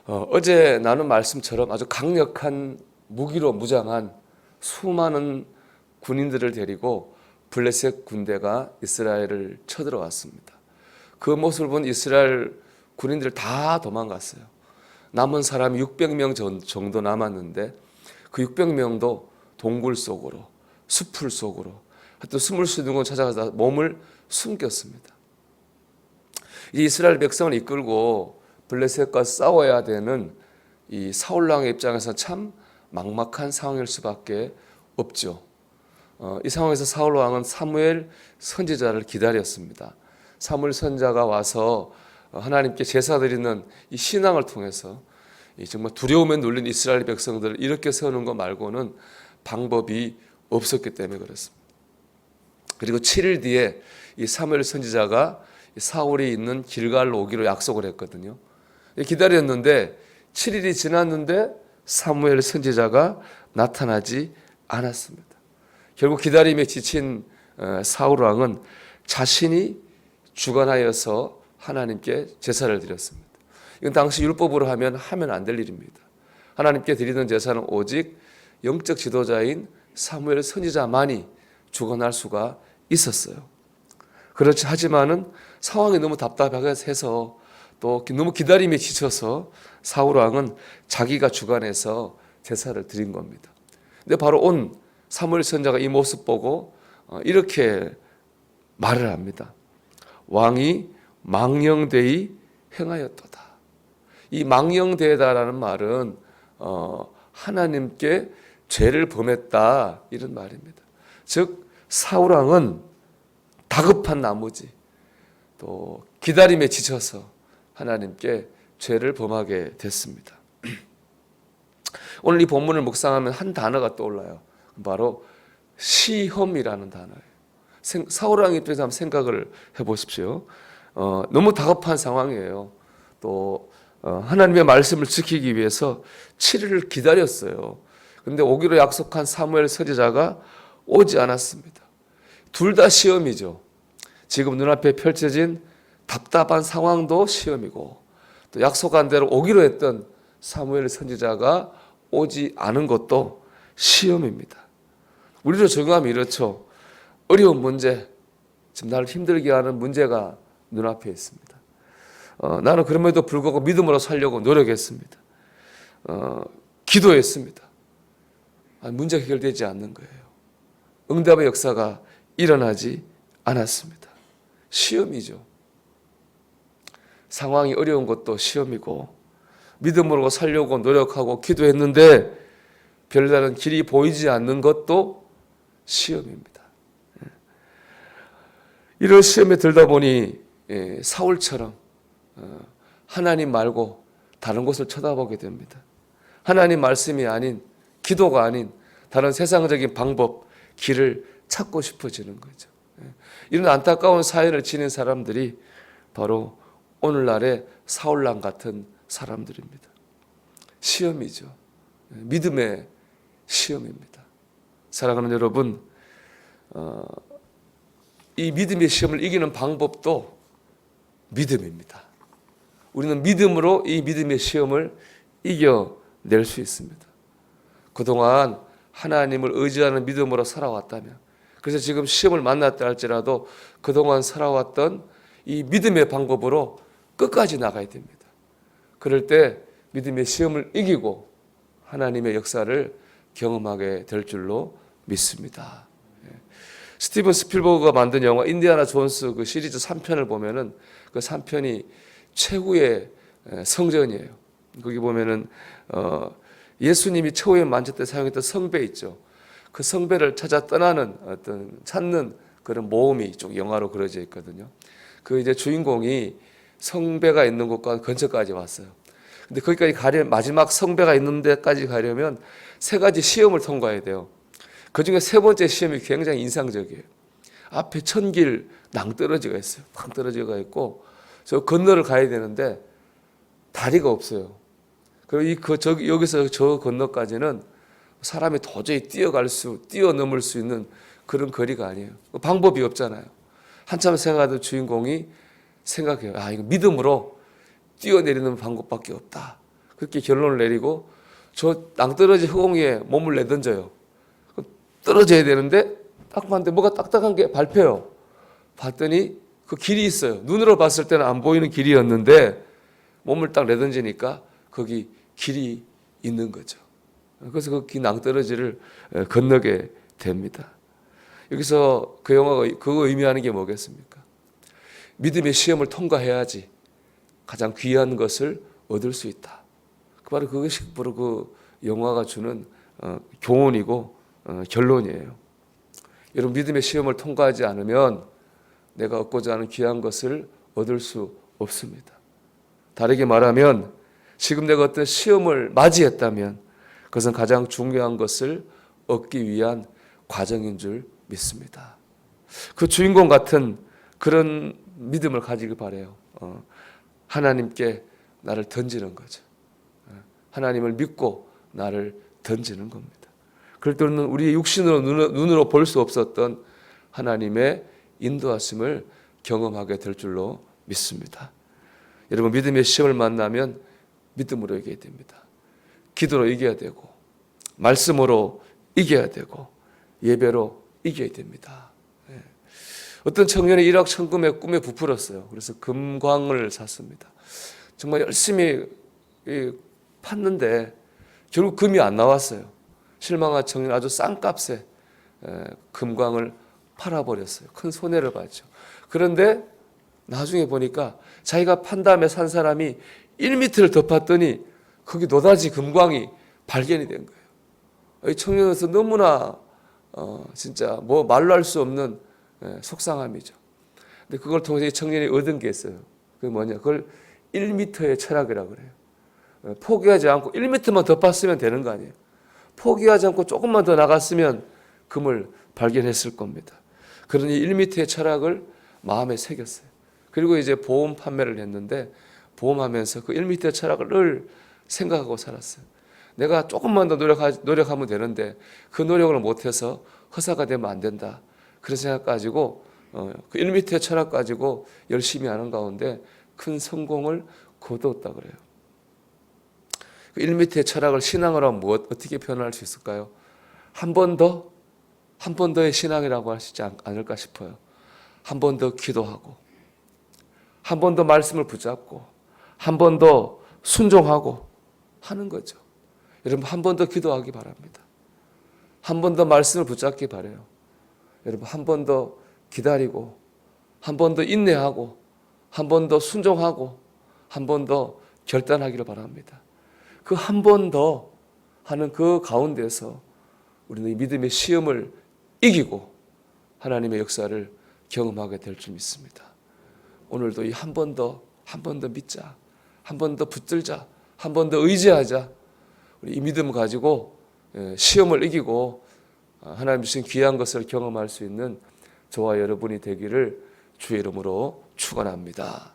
어제 나눈 말씀처럼 아주 강력한 무기로 무장한 수많은 군인들을 데리고 블레셋 군대가 이스라엘을 쳐들어왔습니다. 그 모습을 본 이스라엘 군인들 다 도망갔어요. 남은 사람이 600명 정도 남았는데 그 600명도 동굴 속으로, 숲풀 속으로, 또 숨을 수 있는 곳 찾아가서 몸을 숨겼습니다. 이스라엘 백성을 이끌고 블레셋과 싸워야 되는 이 사울 왕의 입장에서 참 막막한 상황일 수밖에 없죠. 이 상황에서 사울 왕은 사무엘 선지자를 기다렸습니다. 사무엘 선지자가 와서 하나님께 제사 드리는 이 신앙을 통해서 정말 두려움에 눌린 이스라엘 백성들을 이렇게 세우는 것 말고는 방법이 없었기 때문에 그렇습니다. 그리고 7일 뒤에 이 사무엘 선지자가 사울이 있는 길갈로 오기로 약속을 했거든요. 기다렸는데 7일이 지났는데 사무엘 선지자가 나타나지 않았습니다. 결국 기다림에 지친 사울 왕은 자신이 주관하여서 하나님께 제사를 드렸습니다. 이건 당시 율법으로 하면 안 될 일입니다. 하나님께 드리는 제사는 오직 영적 지도자인 사무엘 선지자만이 주관할 수가 있었어요. 그렇지 하지만은 상황이 너무 답답하게 해서 또 너무 기다림에 지쳐서 사울 왕은 자기가 주관해서 제사를 드린 겁니다. 근데 바로 온 사무엘 선지자가 이 모습 보고 이렇게 말을 합니다. 왕이 망령되이 행하였도다. 이 망령되다라는 말은 하나님께 죄를 범했다 이런 말입니다. 즉 사울 왕은 다급한 나머지 또 기다림에 지쳐서 하나님께 죄를 범하게 됐습니다. 오늘 이 본문을 묵상하면 한 단어가 떠올라요. 바로 시험이라는 단어예요. 사울 왕의 입장에서 한번 생각을 해보십시오. 너무 다급한 상황이에요. 또 하나님의 말씀을 지키기 위해서 7일을 기다렸어요. 그런데 오기로 약속한 사무엘 선지자가 오지 않았습니다. 둘 다 시험이죠. 지금 눈앞에 펼쳐진 답답한 상황도 시험이고 또 약속한 대로 오기로 했던 사무엘 선지자가 오지 않은 것도 시험입니다. 우리로 적용하면 이렇죠. 어려운 문제, 지금 나를 힘들게 하는 문제가 눈앞에 있습니다. 나는 그럼에도 불구하고 믿음으로 살려고 노력했습니다. 기도했습니다. 문제 해결되지 않는 거예요. 응답의 역사가 일어나지 않았습니다. 시험이죠. 상황이 어려운 것도 시험이고 믿음으로 살려고 노력하고 기도했는데 별다른 길이 보이지 않는 것도 시험입니다. 이런 시험에 들다 보니 사울처럼 하나님 말고 다른 곳을 쳐다보게 됩니다. 하나님 말씀이 아닌 기도가 아닌 다른 세상적인 방법, 길을 찾고 싶어지는 거죠. 이런 안타까운 사연을 지닌 사람들이 바로 오늘날의 사울왕 같은 사람들입니다. 시험이죠. 믿음의 시험입니다. 사랑하는 여러분, 이 믿음의 시험을 이기는 방법도 믿음입니다. 우리는 믿음으로 이 믿음의 시험을 이겨낼 수 있습니다. 그동안 하나님을 의지하는 믿음으로 살아왔다면, 그래서 지금 시험을 만났다 할지라도 그동안 살아왔던 이 믿음의 방법으로 끝까지 나가야 됩니다. 그럴 때 믿음의 시험을 이기고 하나님의 역사를 경험하게 될 줄로 믿습니다. 스티븐 스필버그가 만든 영화 인디아나 존스 그 시리즈 3편을 보면은 그 3편이 최후의 성전이에요. 거기 보면은 예수님이 처음에 만졌을 때 사용했던 성배 있죠. 그 성배를 찾아 떠나는 찾는 그런 모험이 쪽 영화로 그려져 있거든요. 그 이제 주인공이 성배가 있는 곳과 근처까지 왔어요. 근데 거기까지 마지막 성배가 있는 데까지 가려면 3가지 시험을 통과해야 돼요. 그 중에 3번째 시험이 굉장히 인상적이에요. 앞에 천길 낭떠러지가 있어요. 낭떠러지가 있고 저 건너를 가야 되는데 다리가 없어요. 그리고 여기서 저 건너까지는 사람이 도저히 뛰어넘을 수 있는 그런 거리가 아니에요. 방법이 없잖아요. 한참 생각하던 주인공이 생각해요. 이거 믿음으로 뛰어내리는 방법밖에 없다. 그렇게 결론을 내리고 저 낭떠러지 허공 위에 몸을 내던져요. 떨어져야 되는데 딱 봤는데 뭐가 딱딱한 게 밟혀요. 봤더니 그 길이 있어요. 눈으로 봤을 때는 안 보이는 길이었는데 몸을 딱 내던지니까 거기 길이 있는 거죠. 그래서 그 긴 낭떠러지를 건너게 됩니다. 여기서 그 영화가 그거 의미하는 게 뭐겠습니까? 믿음의 시험을 통과해야지 가장 귀한 것을 얻을 수 있다. 바로 그것이 바로 그 영화가 주는 교훈이고 결론이에요. 여러분 믿음의 시험을 통과하지 않으면 내가 얻고자 하는 귀한 것을 얻을 수 없습니다. 다르게 말하면 지금 내가 어떤 시험을 맞이했다면 그것은 가장 중요한 것을 얻기 위한 과정인 줄 믿습니다. 그 주인공 같은 그런 믿음을 가지길 바라요. 하나님께 나를 던지는 거죠. 하나님을 믿고 나를 던지는 겁니다. 그럴 때는 우리의 육신으로 눈으로 볼 수 없었던 하나님의 인도하심을 경험하게 될 줄로 믿습니다. 여러분 믿음의 시험을 만나면 믿음으로 이겨야 됩니다. 기도로 이겨야 되고 말씀으로 이겨야 되고 예배로 이겨야 됩니다. 어떤 청년이 일확천금의 꿈에 부풀었어요. 그래서 금광을 샀습니다. 정말 열심히 팠는데 결국 금이 안 나왔어요. 실망한 청년 아주 싼 값에 금광을 팔아버렸어요. 큰 손해를 봤죠. 그런데 나중에 보니까 자기가 판 다음에 산 사람이 1m를 더 팠더니 거기 노다지 금광이 발견이 된 거예요. 이 청년에서 너무나 진짜 뭐 말로 할 수 없는 속상함이죠. 근데 그걸 통해서 이 청년이 얻은 게 있어요. 그게 뭐냐? 그걸 1m의 철학이라고 그래요. 포기하지 않고 1m만 더 팠으면 되는 거 아니에요. 포기하지 않고 조금만 더 나갔으면 금을 발견했을 겁니다. 그러니 1m의 철학을 마음에 새겼어요. 그리고 이제 보험 판매를 했는데 보험하면서 그 1m의 철학을 늘 생각하고 살았어요. 내가 조금만 더 노력하면 되는데 그 노력을 못해서 허사가 되면 안 된다. 그런 생각 가지고 그 1m의 철학 가지고 열심히 하는 가운데 큰 성공을 거두었다 그래요. 그 1m의 철학을 신앙으로 하면 어떻게 표현할 수 있을까요? 한 번 더의 신앙이라고 하시지 않을까 싶어요. 한 번 더 기도하고 한 번 더 말씀을 붙잡고 한 번 더 순종하고 하는 거죠. 여러분 한 번 더 기도하기 바랍니다. 한 번 더 말씀을 붙잡기 바라요. 여러분 한 번 더 기다리고 한 번 더 인내하고 한 번 더 순종하고 한 번 더 결단하기를 바랍니다. 그 한 번 더 하는 그 가운데서 우리는 이 믿음의 시험을 이기고 하나님의 역사를 경험하게 될 줄 믿습니다. 오늘도 이 한 번 더 믿자. 한 번 더 붙들자. 한 번 더 의지하자. 우리 이 믿음을 가지고 시험을 이기고 하나님 주신 귀한 것을 경험할 수 있는 저와 여러분이 되기를 주의 이름으로 축원합니다.